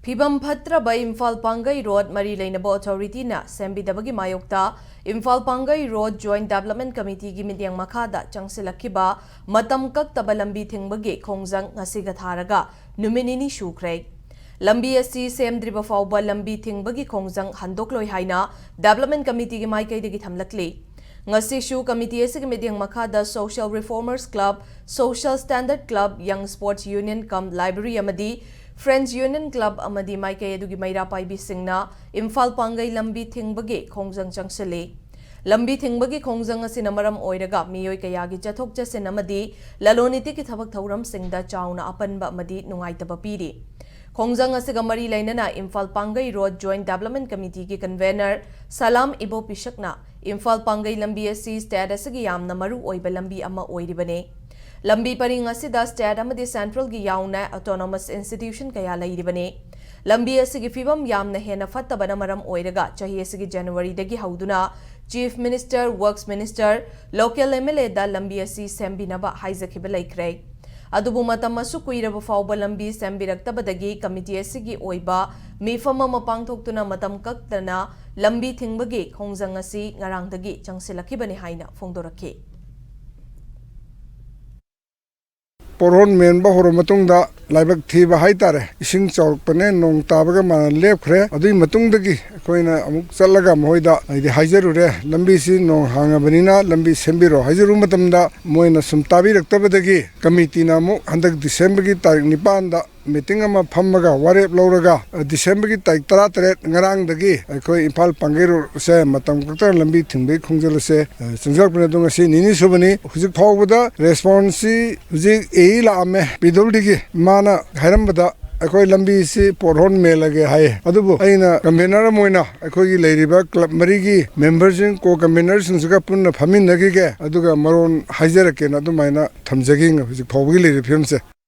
Fibam Phatraba Imphal Pangai Road Mari Lainabo Authority na Sembidabagi Mayokta Imphal Pangai Road Joint Development Committee gi midyang makada changsilakiba matam kaktaba lambi thingbagi khongjang ngasiga tharaga numinini shukre lambi asi semdriba fawba lambi thingbagi khongjang handokloi haina Development Committee gi maikaidagi thamlakli ngasi shu committee asi gi midyang makada Social Reformers Club, Social Standard Club, Young Sports Union cum Library amadi Friends Union Club amadi maikay adugi mayra paibi singna Imphal Pangai lambi thingbagi khongjang changsile lambi thingbagi khongjang asina maram oiraga miyoi kayagi chathok chasin amadi laloniti ki thabak thauram singda chauna apanba amadi nungaitaba piri khongjang asiga mari lainana Imphal Pangai Road Joint Development Committee ki convener Salam Ibo Pishakna Imphal Pangai lambi asi state asigi yamna maru oiba lambi ama oiribane lambi paring asida state amadi central gi yauna autonomous institution kaya lairibane lambi asigi fibam yamna hena fattabana maram oiraga chahi asigi January dagi hauduna Chief Minister, Works Minister, Local MLA da lambi asi sembinaba haizakiba laikre adubu matam asu kuiraba fawba lambi sembiraktabadagi committee asigi oiba mifama mapangthoktuna matam kaktana lambi thingbagi khongjang asi ngarangdagi changsilakibani haina phongdorakhi Poron member Horomatunda, Libak Thiba Haitare, Ising Chorpane, Nong Tabaga, Lepre, Adi Matundagi, Koina Salaga Moida, the Hizerure, Lambisi, no Hangabanina, Lambi Sembiro, Hizerumatamda, Moina Sumtabi, Tabadagi, Committee Namo, Handak December Tarik Nipanda. Meeting ama Pamaga, Warep Loraga, December Taik Taratret, Narang Dagi, Imphal Pangai se, Matam Kata Lambi Timbi, Kunjala se, Sanjak Penadunga se, Nini Subani, Huzik Pawada, Responsi, Huzik Eila Ame, Pidoligi, Mana, Harambada. Akoi lambi si porhon me lage hai adubu aina convener moina akoi leiriba club marigi members ko conveners suga punna phamin nagi ge aduga maron haijara ke na du maina thamjagi hujik phawgi leiri film se